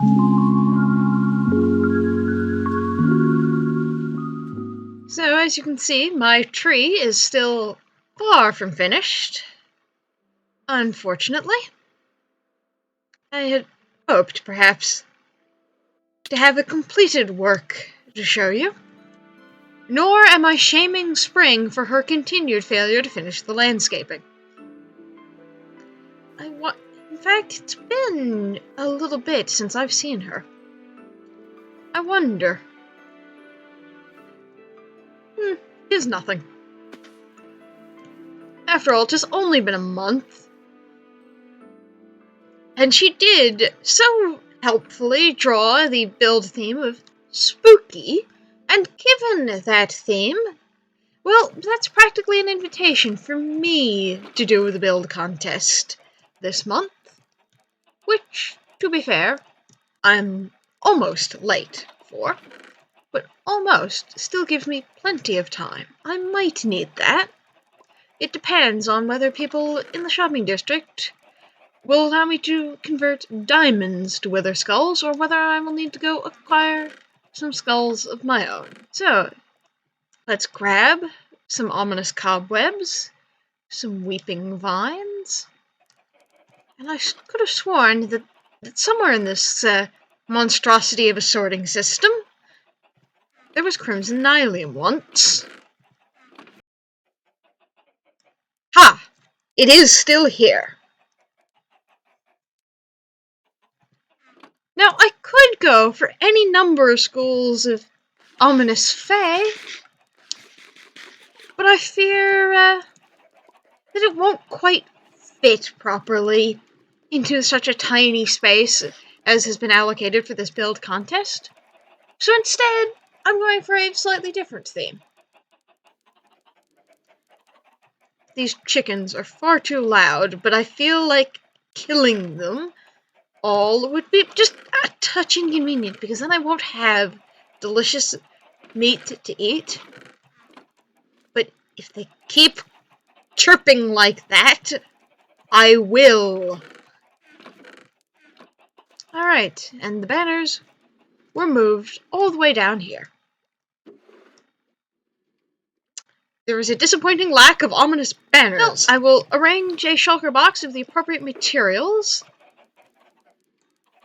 So, as you can see, my tree is still far from finished. Unfortunately. I had hoped, perhaps, to have a completed work to show you. Nor am I shaming Spring for her continued failure to finish the landscaping. In fact, it's been a little bit since I've seen her. I wonder. It's nothing. After all, it's only been a month. And she did so helpfully draw the build theme of spooky, and given that theme, well, that's practically an invitation for me to do the build contest this month, which, to be fair, I'm almost late for, but almost still gives me plenty of time. I might need that. It depends on whether people in the shopping district will allow me to convert diamonds to wither skulls, or whether I will need to go acquire some skulls of my own. So, let's grab some ominous cobwebs, some weeping vines, and I could have sworn that somewhere in this monstrosity of a sorting system, there was crimson nylium once. Ha! It is still here. Now, I could go for any number of schools of ominous fae, but I fear that it won't quite fit properly into such a tiny space as has been allocated for this build contest. So instead, I'm going for a slightly different theme. These chickens are far too loud, but I feel like killing them all would be just a touch inconvenient, because then I won't have delicious meat to eat. But if they keep chirping like that, I will. Alright, and the banners were moved all the way down here. There is a disappointing lack of ominous banners. Well, I will arrange a shulker box of the appropriate materials,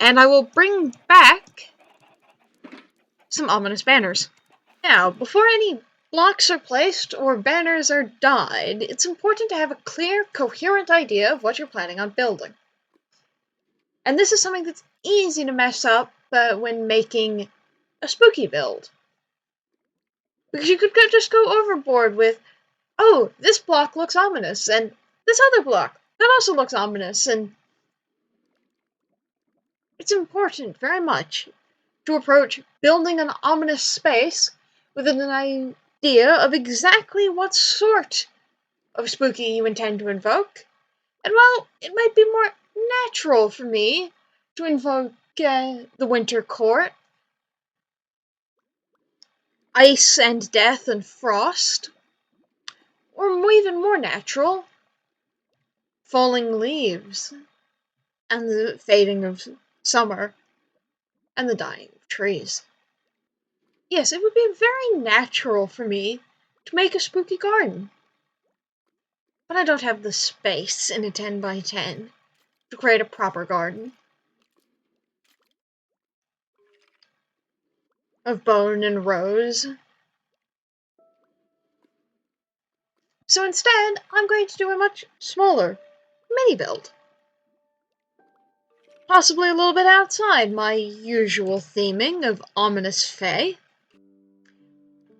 and I will bring back some ominous banners. Now, before any blocks are placed or banners are dyed, it's important to have a clear, coherent idea of what you're planning on building. And this is something that's easy to mess up when making a spooky build. Because you could just go overboard with, oh, this block looks ominous, and this other block, that also looks ominous, and it's important, very much, to approach building an ominous space with an idea of exactly what sort of spooky you intend to invoke. And while it might be more natural for me to invoke the Winter Court, ice and death and frost, or even more natural, falling leaves and the fading of summer and the dying of trees. Yes, it would be very natural for me to make a spooky garden. But I don't have the space in a 10 by 10 to create a proper garden of bone and rose. So instead, I'm going to do a much smaller mini build. Possibly a little bit outside my usual theming of ominous fae.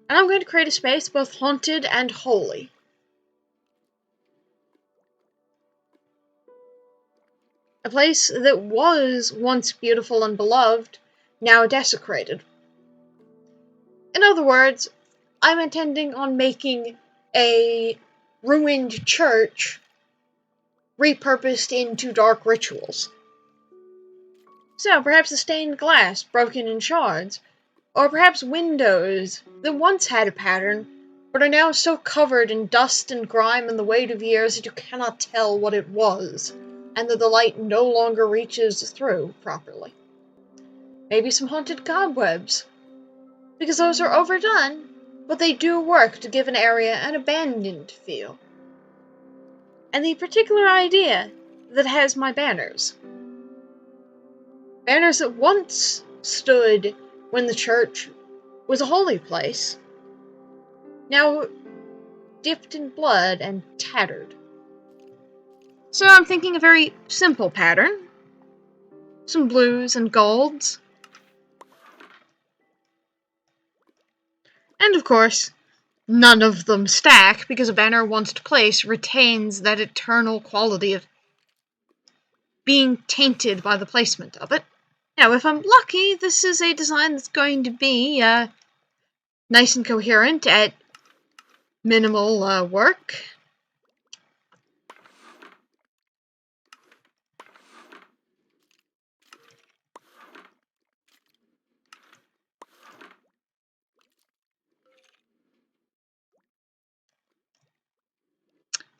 And I'm going to create a space both haunted and holy. A place that was once beautiful and beloved, now desecrated. In other words, I'm intending on making a ruined church repurposed into dark rituals. So perhaps the stained glass broken in shards, or perhaps windows that once had a pattern, but are now so covered in dust and grime and the weight of years that you cannot tell what it was, and that the light no longer reaches through properly. maybe some haunted cobwebs, because those are overdone, but they do work to give an area an abandoned feel. And the particular idea that has my banners. Banners that once stood when the church was a holy place, now dipped in blood and tattered. So I'm thinking a very simple pattern. Some blues and golds. And of course, none of them stack, because a banner once placed retains that eternal quality of being tainted by the placement of it. Now, if I'm lucky, this is a design that's going to be nice and coherent at minimal work.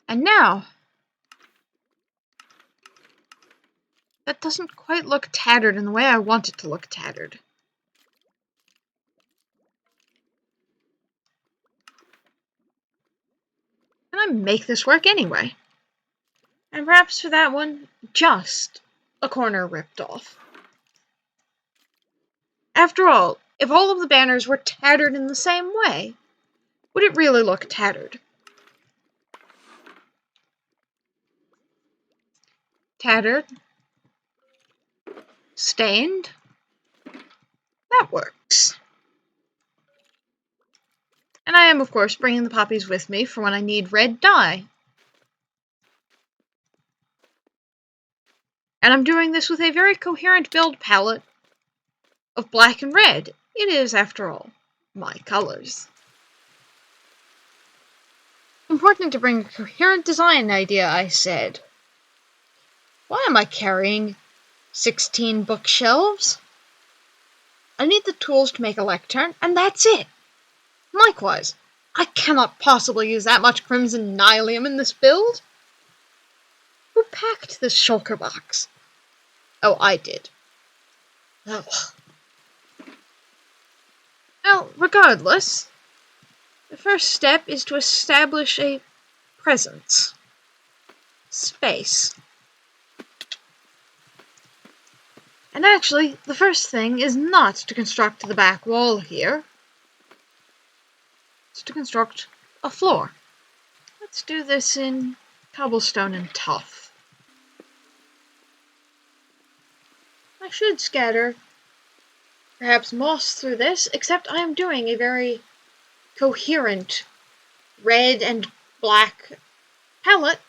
And now, that doesn't quite look tattered in the way I want it to look tattered. And I make this work anyway. And perhaps for that one, just a corner ripped off. After all, if all of the banners were tattered in the same way, would it really look tattered? Tattered. Stained. That works. And I am, of course, bringing the poppies with me for when I need red dye. And I'm doing this with a very coherent build palette of black and red. It is, after all, my colors. Important to bring a coherent design idea, I said. Why am I carrying 16 bookshelves? I need the tools to make a lectern, and that's it. Likewise, I cannot possibly use that much crimson nylium in this build. Who packed this shulker box? Oh, I did. Oh. Well, regardless, the first step is to establish a presence. Space. And actually, the first thing is not to construct the back wall here. It's to construct a floor. Let's do this in cobblestone and tuff. I should scatter perhaps moss through this, except I am doing a very coherent red and black palette,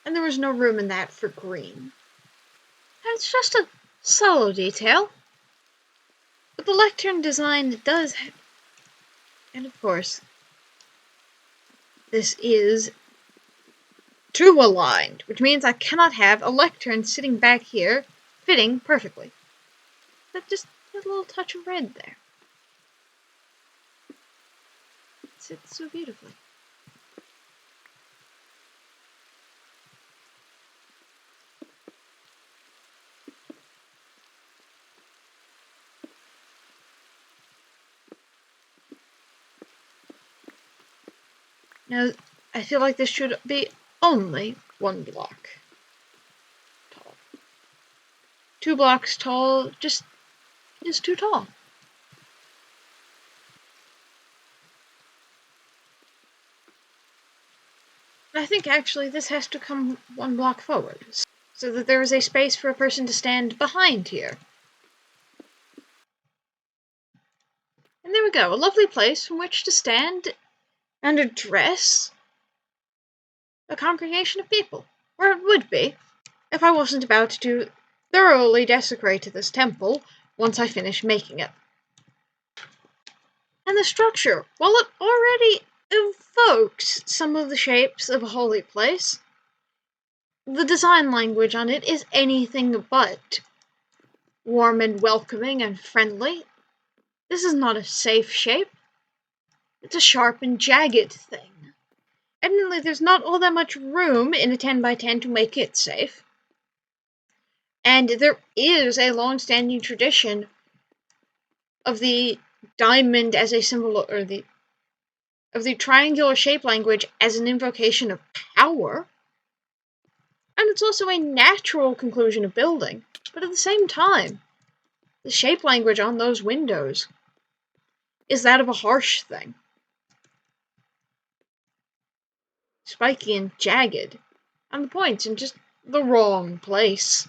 and there was no room in that for green. And it's just a subtle detail, but the lectern design does have, and of course, this is two aligned, which means I cannot have a lectern sitting back here fitting perfectly. But just a little touch of red there. It sits so beautifully. Now, I feel like this should be only 1 block tall. 2 blocks tall just is too tall. I think actually this has to come 1 block forward, so that there is a space for a person to stand behind here. And there we go, a lovely place from which to stand and address a congregation of people. Or it would be, if I wasn't about to thoroughly desecrate this temple once I finish making it. And the structure, while it already evokes some of the shapes of a holy place, the design language on it is anything but warm and welcoming and friendly. This is not a safe shape. It's a sharp and jagged thing. Admittedly, there's not all that much room in a 10x10 to make it safe. And there is a long-standing tradition of the diamond as a symbol, or of the triangular shape language as an invocation of power. And it's also a natural conclusion of building. But at the same time, the shape language on those windows is that of a harsh thing. Spiky and jagged, and the points in just the wrong place.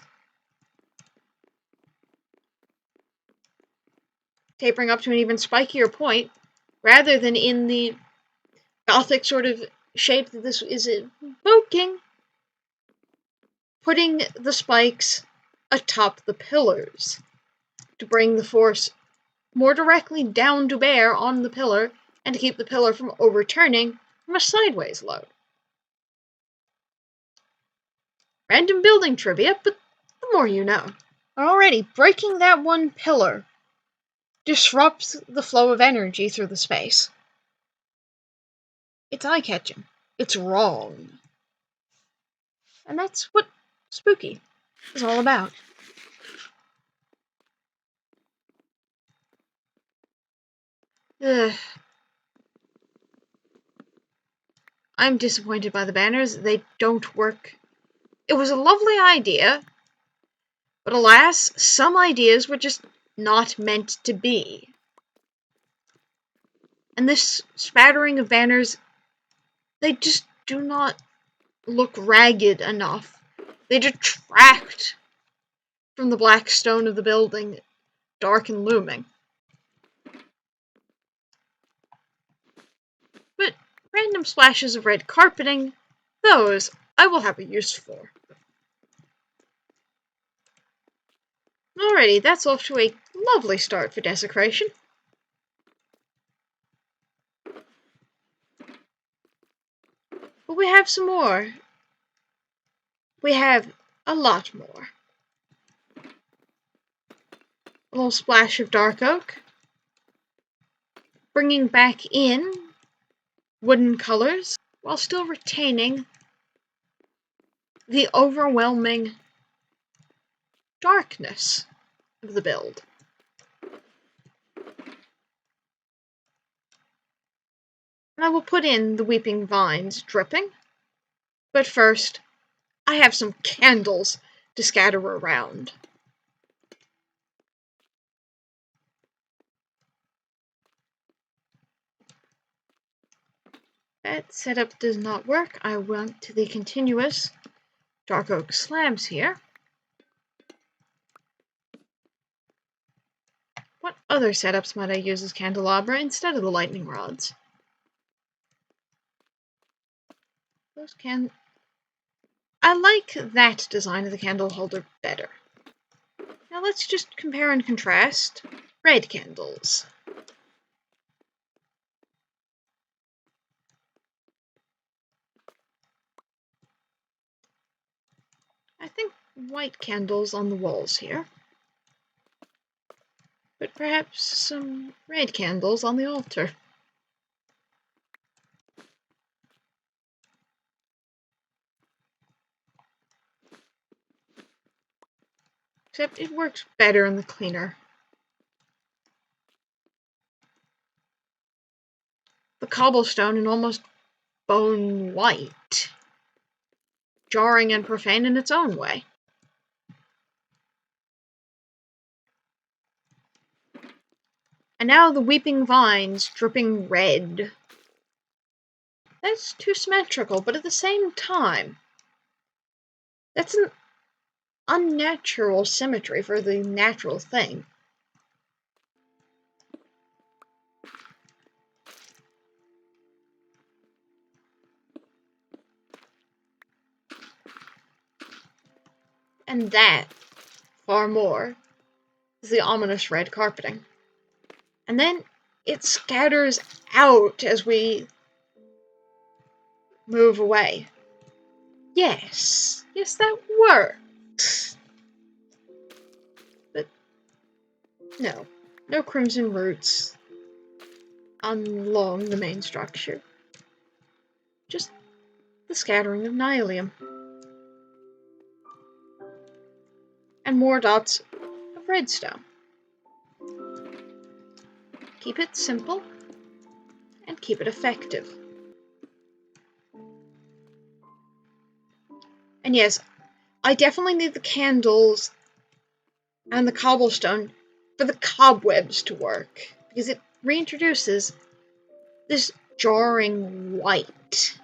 Tapering up to an even spikier point, rather than in the Gothic sort of shape that this is evoking, putting the spikes atop the pillars to bring the force more directly down to bear on the pillar and to keep the pillar from overturning from a sideways load. Random building trivia, but the more you know. Already, breaking that one pillar disrupts the flow of energy through the space. It's eye-catching. It's wrong. And that's what spooky is all about. Ugh. I'm disappointed by the banners. They don't work. It was a lovely idea, but alas, some ideas were just not meant to be. And this spattering of banners, they just do not look ragged enough. They detract from the black stone of the building, dark and looming. But random splashes of red carpeting, those I will have a use for. Alrighty, that's off to a lovely start for desecration. But we have some more. We have a lot more. A little splash of dark oak. Bringing back in wooden colors while still retaining the overwhelming darkness of the build. And I will put in the weeping vines dripping. But first, I have some candles to scatter around. That setup does not work. I went to the continuous dark oak slabs here. What other setups might I use as candelabra instead of the lightning rods? Those can... I like that design of the candle holder better. Now let's just compare and contrast red candles. I think white candles on the walls here. But perhaps some red candles on the altar. Except it works better in the cleaner. The cobblestone in almost bone white. Jarring and profane in its own way. And now the weeping vines dripping red. That's too symmetrical, but at the same time, that's an unnatural symmetry for the natural thing. And that, far more, is the ominous red carpeting. And then it scatters out as we move away. Yes, that works. But no crimson roots along the main structure. Just the scattering of nylium. And more dots of redstone. Keep it simple and keep it effective. And yes, I definitely need the candles and the cobblestone for the cobwebs to work, because it reintroduces this jarring white.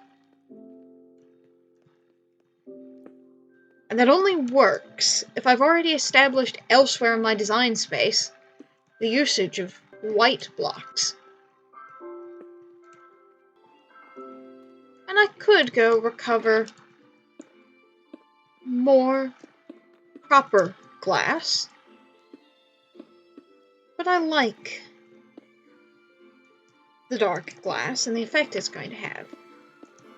And that only works if I've already established elsewhere in my design space the usage of white blocks. And I could go recover more proper glass, but I like the dark glass and the effect it's going to have.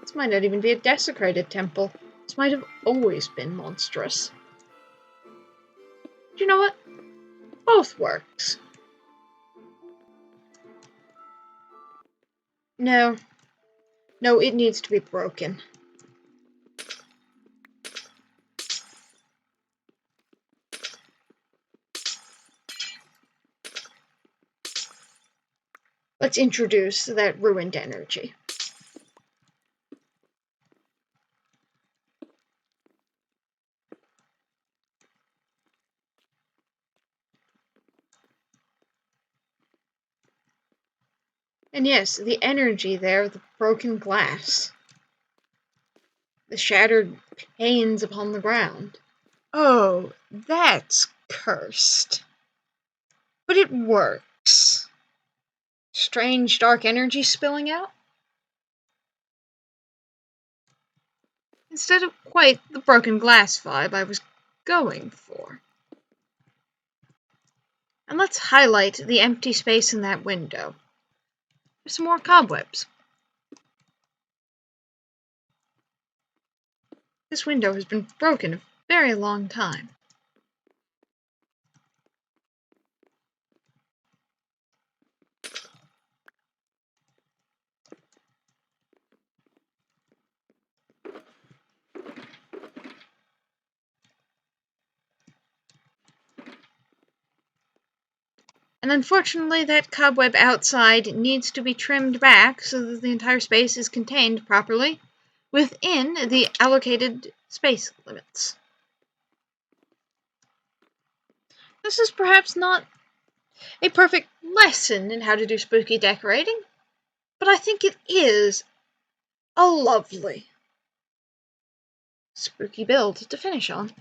This might not even be a desecrated temple. This might have always been monstrous. But you know what? Both works. No, it needs to be broken. Let's introduce that ruined energy. And yes, the energy there, the broken glass, the shattered panes upon the ground. Oh, that's cursed. But it works. Strange dark energy spilling out? Instead of quite the broken glass vibe I was going for. And let's highlight the empty space in that window. There's some more cobwebs. This window has been broken a very long time. And unfortunately, that cobweb outside needs to be trimmed back so that the entire space is contained properly within the allocated space limits. This is perhaps not a perfect lesson in how to do spooky decorating, but I think it is a lovely spooky build to finish on.